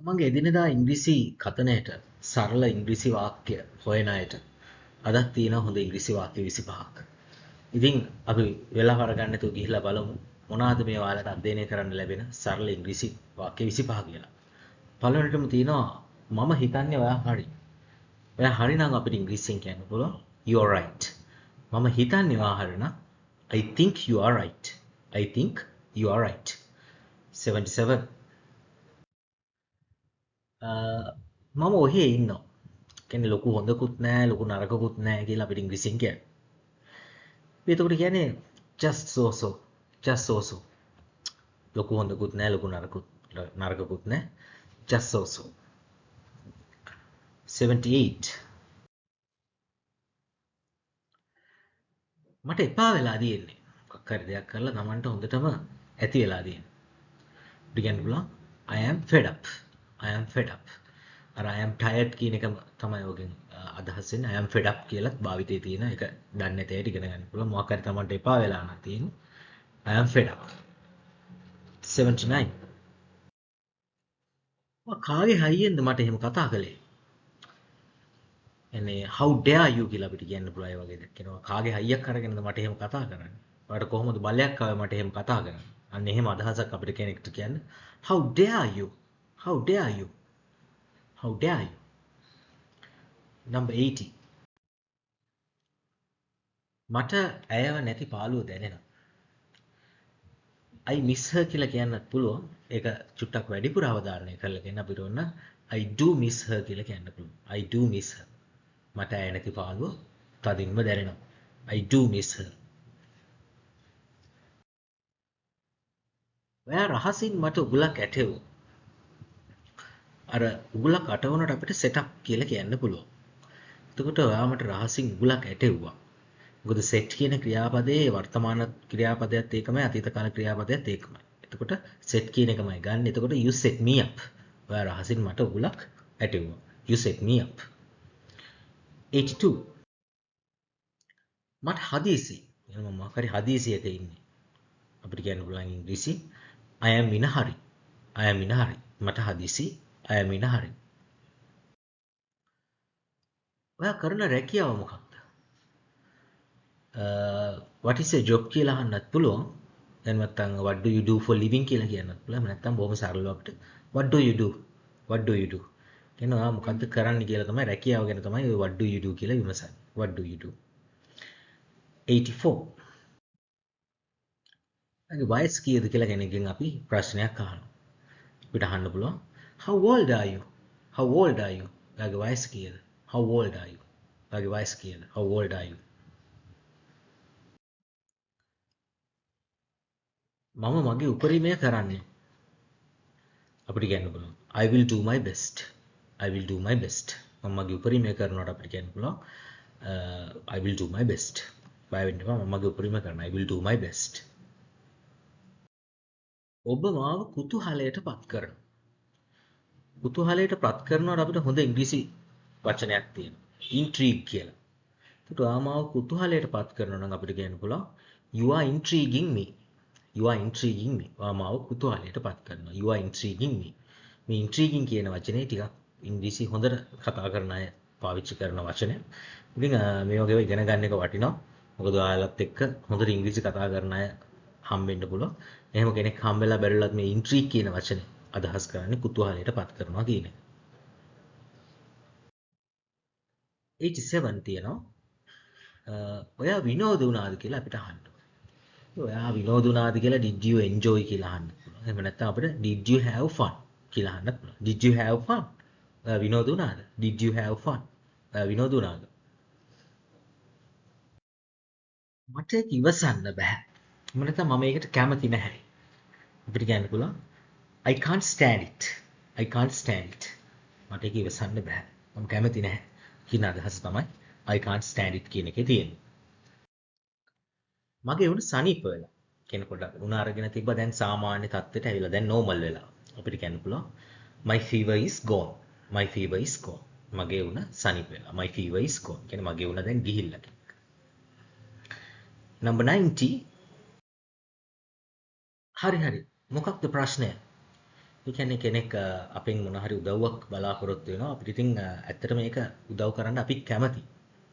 තමන්ගේ එදිනෙදා ඉංග්‍රීසි කතනයට සරල ඉංග්‍රීසි වාක්‍ය හොයන අයට අදත් තියෙනවා හොඳ ඉංග්‍රීසි වාක්‍ය 25ක්. ඉතින් අපි වෙලාව අරගන්න නැතුව ගිහිල්ලා බලමු මොනවාද මේ ඔයාලට අධ්‍යයනය කරන්න ලැබෙන සරල ඉංග්‍රීසි වාක්‍ය 25 කියලා. පළවෙනිටම තියෙනවා මම හිතන්නේ ඔයා හරි. ඔයා හරි නම් අපිට ඉංග්‍රීසියෙන් කියන්න පුළුවන් you are right. මම හිතන්නේ ඔයා හරි නම් I think you are right. I think you are right. 77 මම ඔහේ ඉන්නවා. කියන්නේ ලොකු හොඳකුත් නැහැ ලොකු නරකකුත් නැහැ කියලා අපිට ඉංග්‍රීසියෙන් කියන්නේ. අපි එතකොට කියන්නේ just so so. just so so. ලොකු හොඳකුත් නැහැ ලොකු නරකකුත් නැහැ. just so so. 78 මට එපා වෙලා තියෙන්නේ. මොකක් හරි දෙයක් කරලා Tamanට හොඳටම ඇති වෙලා තියෙන්නේ. අපිට කියන්න පුළුවන් I am fed up. I am fed up. අර I am tired කියන එක තමයි ඔගෙන් අදහස් වෙන්නේ. I am fed up කියලාත් භාවිතයේ තියෙන එක දන්නේ නැති අයට ඉගෙන ගන්න පුළුවන්. මොකක් හරි Tamanට එපා වෙලා නම් තියෙන්නේ. I am fed up. 79 කාගේ හයියෙන්ද මට එහෙම කතා කළේ? එන්නේ how dare you කියලා අපිට කියන්න පුළුවන් ඒ වගේ දෙයක් කියනවා. කාගේ හයියක් අරගෙනද මට එහෙම කතා කරන්නේ? ඔයාලට කොහොමද බලයක් ආවේ මට එහෙම කතා කරන්න? අන්න එහෙම අදහසක් අපිට කෙනෙක්ට කියන්න. How dare you? How dare you? How dare you? Number 80. මට ඇයව නැති පාළුව දැනෙනවා. I miss her කියලා කියන්නත් පුළුවන්. ඒක චුට්ටක් වැඩිපුර අවධාරණය කරලා කියන්න අපිට ඕන I do miss her කියලා කියන්න පුළුවන්. I do miss her. මට ඇය නැති පාළුව තදින්ම දැනෙනවා. I do miss her. ඔයා රහසින් මට උගලක් ඇටෙව්වා. අර උගලක් අටවනට අපිට සෙටප් කියලා කියන්න පුළුවන්. එතකොට ඔයා මට රහසින් උගලක් ඇටෙව්වා. මොකද සෙට් කියන ක්‍රියාපදයේ වර්තමාන ක්‍රියාපදයත් ඒකමයි අතීත කාල ක්‍රියාපදයත් ඒකමයි. එතකොට සෙට් කියන එකමයි ගන්න. එතකොට you set me up. ඔයා රහසින් මට උගලක් ඇටෙව්වා. You set me up. 82. මට හදිසි. එහෙනම් මම මොකක් හරි හදිසියක ඉන්නේ. අපිට කියන්න පුළුවන් ඉංග්‍රීසි I am in a hurry. I am in a hurry. මට හදිසි I am in a hurry. ඔයා කරන රැකියාව මොකක්ද? what is your job කියලා අහන්නත් පුළුවන්. එහෙනම් නැත්නම් what do you do for living කියලා කියන්නත් පුළුවන්. නැත්නම් බොහොම සරලව අපිට what do you do? What do you do? කියන ඔයා මොකද්ද කරන්නේ කියලා තමයි රැකියාව ගැන තමයි ඔය what do you do කියලා විමසන්නේ. What do you do? 84. අගේ වයස කීයද කියලා කෙනෙක්ගෙන් අපි ප්‍රශ්නයක් අහනවා. අපිට අහන්න පුළුවන් how old are you? How old are you? ඔයාගේ වයස කීයද? How old are you? ඔයාගේ වයස කීයද? How old are you? මම මගේ උපරිමය කරන්නේ. අපිට කියන්න පුළුවන් I will do my best. I will do my best. මම මගේ උපරිමය කරනවට අපිට කියන්න පුළුවන් I will do my best. බය වෙන්න එපා මම මගේ උපරිමය කරනවා. I will do my best. ඔබ මාව කුතුහලයට පත් කරනවා. කුතුහලයට පත් කරනවට අපිට හොඳ ඉංග්‍රීසි වචනයක් තියෙනවා. intrigue කියලා. ඒකට ඔයා මාව කුතුහලයට පත් කරනවා නම් අපිට කියන්න පුළුවන් you are intriguing me. You are intriguing me. ඔයා මාව කුතුහලයට පත් කරනවා. You are intriguing me. මේ intriguing කියන වචනේ ටිකක් ඉංග්‍රීසි හොඳට කතා කරන අය පාවිච්චි කරන වචනයක්. ඉතින් මේ වගේ ඉගෙන ගන්න එක වටිනවා. මොකද ඔයාලත් එක්ක හොඳට ඉංග්‍රීසි කතා කරන අය හම්බෙන්න පුළුවන්. එහෙම කෙනෙක් හම්බෙලා බැරිලත් මේ intrigue කියන වචනේ අදහස් කරන්නේ කුතුහලයට පත් කරනවා කියන එක. 87 තියෙනවා. ඔයා විනෝද වුණාද කියලා අපිට අහන්න. ඔයා විනෝද වුණාද කියලා did you enjoy කියලා අහන්න පුළුවන්. එහෙම නැත්නම් අපිට did you have fun කියලා අහන්න පුළුවන්. Did you have fun? ඔයා විනෝද වුණාද? Did you have fun? ඔයා විනෝද වුණාද? මට ඒක ඉවසන්න බෑ. එහෙම නැත්නම් මම ඒකට කැමති නැහැ. අපිට කියන්න පුළුවන් I can't stand it. I can't stand it. මට ඒක ඉවසන්න බෑ. මම කැමති නැහැ. කියන අදහස තමයි I can't stand it කියන එකේ තියෙන්නේ. මගේ උණ සනීප වෙලා. කෙනෙකුට උණ අරගෙන තිබ්බා දැන් සාමාන්‍ය තත්ත්වයට ඇවිල්ලා දැන් normal වෙලා. අපිට කියන්න පුළුවන් my fever is gone. My fever is gone. මගේ උණ සනීප වෙලා. My fever is gone. කියන්නේ මගේ උණ දැන් ගිහිල්ලා. number 90 හරි හරි. මොකක්ද ප්‍රශ්නය? ඒ කියන්නේ කෙනෙක් අපෙන් මොන හරි උදව්වක් බලාපොරොත්තු වෙනවා. අපිට ඉතින් ඇත්තට මේක උදව් කරන්න අපි කැමති.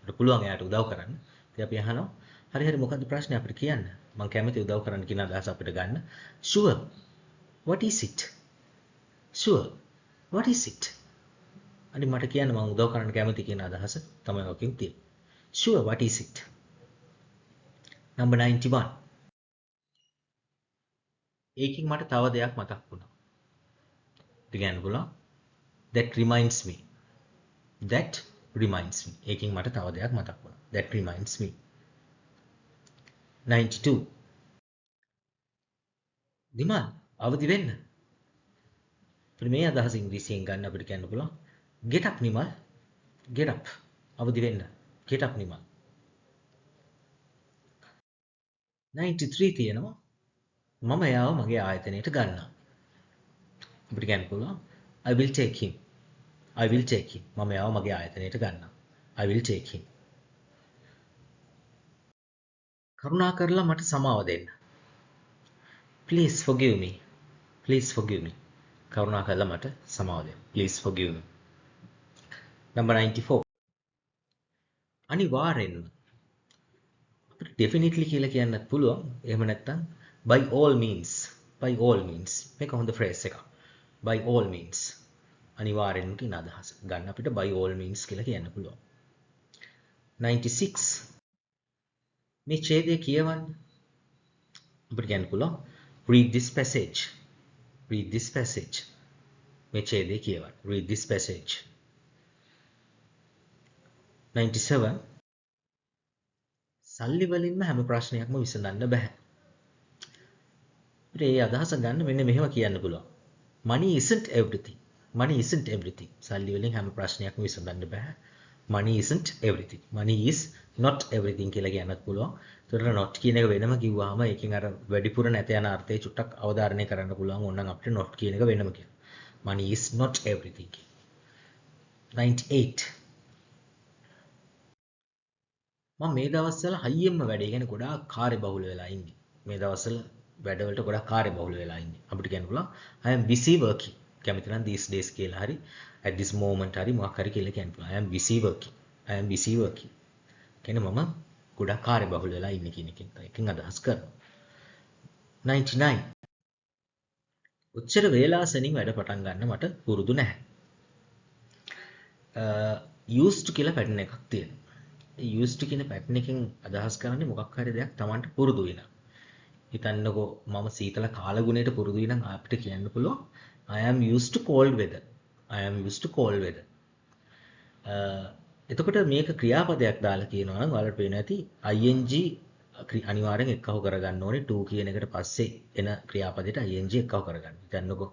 අපිට පුළුවන් එයාට උදව් කරන්න. ඉතින් අපි අහනවා හරි හරි මොකද්ද ප්‍රශ්නේ අපිට කියන්න. මම කැමති උදව් කරන්න කියන අදහස අපිට ගන්න. Sure. What is it? Sure. What is it? අනිත් මට කියන්න මම උදව් කරන්න කැමති කියන අදහස තමයි ඔකෙන් තියෙන්නේ. Sure, what is it? Number 91. ඒකෙන් මට තව දෙයක් මතක් වුණා. කියන්න පුළුවන්. That reminds me. That reminds me. ඒකෙන් මට තව දෙයක් මතක් වුණා. That reminds me. 92. දිමල් අවදි වෙන්න. අපිට මේ අදහස ඉංග්‍රීසියෙන් ගන්න අපිට කියන්න පුළුවන්. Get up Nimal. Get up. අවදි වෙන්න. Get up Nimal. 93 තියෙනවා. මම එයාව මගේ ආයතනයට ගන්නවා. අපිට කියන්න පුළුවන් I will take him. I will take him. මම එයාව මගේ ආයතනයට ගන්නවා. I will take him. කරුණාකරලා මට සමාව දෙන්න. Please forgive me. Please forgive me. කරුණාකරලා මට සමාව දෙන්න. Please forgive me. Number 94. අනිවාර්යෙන්ම අපිට definitely කියලා කියන්නත් පුළුවන්. එහෙම නැත්නම් by all means. By all means. මේක හොඳ phrase එකක්. By all means. අනිවාර්යෙන්ම කියන අදහස ගන්න අපිට by all means කියලා කියන්න පුළුවන්. 96. මේ ඡේදය කියවන්න. අපිට කියන්න පුළුවන් read this passage. Read this passage. මේ ඡේදය කියවන්න. Read this passage. 97. සල්ලි වලින්ම හැම ප්‍රශ්නයක්ම විසඳන්න බෑ. අපිට මේ අදහස ගන්න මෙන්න මෙහෙම කියන්න පුළුවන්. Money isn't everything. Money isn't everything. සල්ලි වලින් හැම ප්‍රශ්නයක්ම විසඳන්න බෑ. Money isn't everything. Money is not everything කියලා කියන්නත් පුළුවන්. ඒතර not කියන එක වෙනම කිව්වහම ඒකෙන් අර වැඩිපුර නැත යන අර්ථය චුට්ටක් අවධාරණය කරන්න පුළුවන්. ඕනනම් අපිට not කියන එක වෙනම කියන්න. Money is not everything. 98. මම මේ දවස්වල හයියෙන්ම වැඩේ කියන්නේ ගොඩාක් කාර්යබහුල වෙලා ඉන්නේ. මේ දවස්වල වැඩවලට ගොඩාක් කාර්යබහුල වෙලා ඉන්නේ. අපිට කියන්න පුළුවන් I am busy working. කැමති නම් these days කියලා හරි at this moment හරි මොකක් හරි කියලා කියන්න පුළුවන්. I am busy working. I am busy working. කියන්නේ මම ගොඩාක් කාර්යබහුල වෙලා ඉන්නේ කියන එකෙන් අදහස් කරනවා. 99. උච්චර වේලාසනින් වැඩ පටන් ගන්න මට පුරුදු නැහැ. used කියලා පැටර්න් එකක් තියෙනවා. used කියන පැටර්න් එකෙන් අදහස් කරන්නේ මොකක් හරි දෙයක් Tamanට පුරුදු වෙනවා. හිතන්නකෝ මම සීතල කාලගුණයට පුරුදු වෙනම් අපිට කියන්න පුළුවන් I am used to cold weather. I am used to cold weather. එතකොට මේක ක්‍රියාපදයක් දාලා කියනවා නම් ඔයාලට පේන ඇති ing අනිවාර්යෙන් එක්කව කරගන්න ඕනේ to කියන එකට පස්සේ එන ක්‍රියාපදයට ing එක්කව කරගන්න. හිතන්නකෝ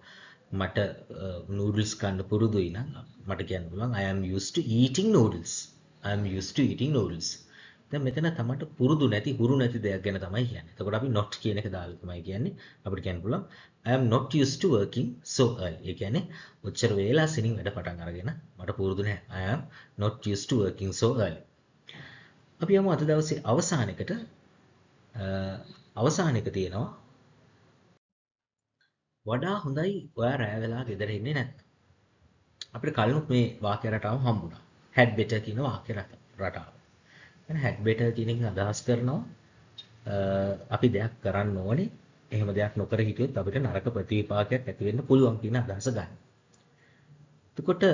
මට noodles කන්න පුරුදුයි නම් මට කියන්න පුළුවන් I am used to eating noodles. I am used to eating noodles. දැන් මෙතන තමයි පුරුදු නැති හුරු නැති දෙයක් ගැන තමයි කියන්නේ. එතකොට අපි not කියන එක දාලා තමයි කියන්නේ. අපිට කියන්න පුළුවන් I am not used to working so early. ඒ කියන්නේ ඔච්චර වේලාසෙනින් වැඩ පටන් අරගෙන මට පුරුදු නැහැ. I am not used to working so early. අපි යමු අද දවසේ අවසානයකට. අවසානයක තියෙනවා වඩා හොඳයි ඔයා රැය වෙලා ගෙදර ඉන්නේ නැත්නම්. අපිට කලිනුත් මේ වාක්‍ය රටාව හම්බුණා. had better කියන වාක්‍ය රටාව. had better කියන එකෙන් අදහස් කරනවා අපි දෙයක් කරන්න ඕනේ. එහෙම දෙයක් නොකර හිටියොත් අපිට නරක ප්‍රතිවිපාකයක් ඇති වෙන්න පුළුවන් කියන අදහස ගන්න. එතකොට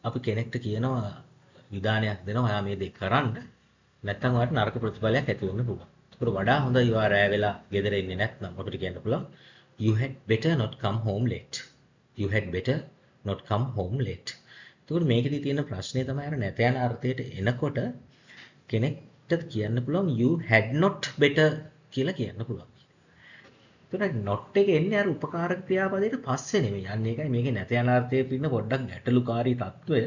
අපි කෙනෙක්ට කියනවා විධානයක් දෙනවා ඔයා මේ දෙක කරන්න. නැත්නම් ඔයාලට නරක ප්‍රතිඵලයක් ඇති වෙන්න පුළුවන්. ඒකට වඩා හොඳයි ඔයා රැය වෙලා ගෙදර ඉන්නේ නැත්නම් අපිට කියන්න පුළුවන් you had better not come home late. You had better not come home late. ඒකට මේකෙදි තියෙන ප්‍රශ්නේ තමයි අර නැත යන අර්ථයට එනකොට කෙනෙක්ට කියන්න පුළුවන් you had not better කියලා කියන්න පුළුවන්. ඒතර not එක එන්නේ අර උපකාරක ක්‍රියාපදයට පස්සේ නෙමෙයි. අන්න ඒකයි මේකේ නැත යන අර්ථයේ පින්න පොඩ්ඩක් ගැටලුකාරී තත්වය.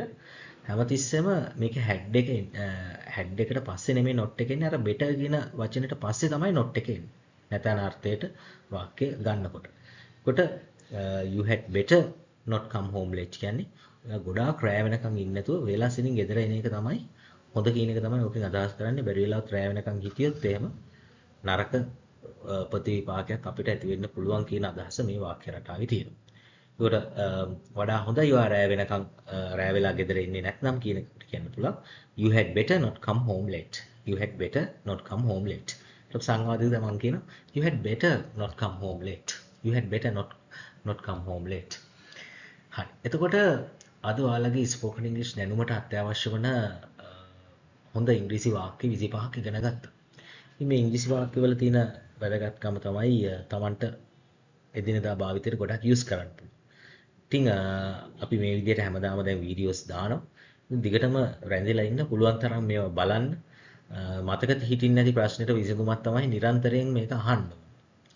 හැමතිස්සෙම මේක had එකට පස්සේ නෙමෙයි not එක එන්නේ. අර better කියන වචනෙට පස්සේ තමයි not එක එන්නේ. නැත යන අර්ථයට වාක්‍ය ගන්නකොට. කොට you had better not come home late කියන්නේ ගොඩාක් රැය වෙනකන් ඉන්නේ නැතුව වේලාසෙනින් ගෙදර එන එක තමයි හොඳ කියන එක තමයි ඔකෙන් අදහස් කරන්නේ. බැරි වෙලාවත් රැය වෙනකන් හිටියොත් එහෙම නරක ප්‍රතිවිපාකයක් අපිට ඇති වෙන්න පුළුවන් කියන අදහස මේ වාක්‍ය රටාවේ තියෙනවා. ඒකට වඩා හොඳයි ඔයා රෑ වෙනකන් රෑ වෙලා ගෙදර ඉන්නේ නැත්නම් කියන එකට කියන්න පුළුවන් you had better not come home late. You had better not come home late. ඒක සංවාදයේද මම කියනවා you had better not come home late. You had better not come home late. හරි. එතකොට අද ඔයාලගේ ස්පෝකන් ඉංග්‍රීසි දැනුමට අත්‍යවශ්‍ය වන හොඳ ඉංග්‍රීසි වාක්‍ය 25ක් ඉගෙන ගත්තා. ඉතින් මේ ඉංග්‍රීසි වාක්‍යවල තියෙන වැදගත්කම තමයි Tamanට එදිනෙදා භාවිතයට ගොඩක් යූස් කරන්න පුළුවන්. ඉතින් අපි මේ විදිහට හැමදාම දැන් වීඩියෝස් දානවා. දිගටම රැඳිලා ඉන්න පුළුවන් තරම් මේවා බලන්න. මතක හිටින්න නැති ප්‍රශ්නෙට විසඳුමක් තමයි නිරන්තරයෙන් මේක අහන්න.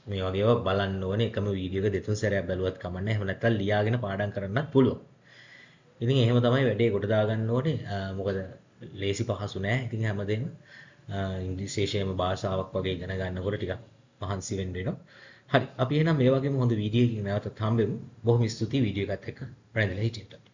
මේ වගේ ඒවා බලන්න ඕනේ. එකම වීඩියෝ එක දෙතුන් සැරයක් බැලුවත් කමන්නේ. එහෙම නැත්නම් ලියාගෙන පාඩම් කරන්නත් පුළුවන්. ඉතින් එහෙම තමයි වැඩේ කොට දාගන්න ඕනේ. මොකද ලේසි පහසු නෑ. ඉතින් හැමදේම ඉංග්‍රීසි විශේෂයෙන්ම භාෂාවක් වගේ ඉගෙන ගන්නකොට ටිකක් මහන්සි වෙන්න වෙනවා. හරි අපි එහෙනම් මේ වගේම හොඳ වීඩියෝ එකකින් නැවතත් හම්බෙමු. බොහොම ස්තුතියි වීඩියෝ එකත් එක්ක රැඳිලා හිටියට.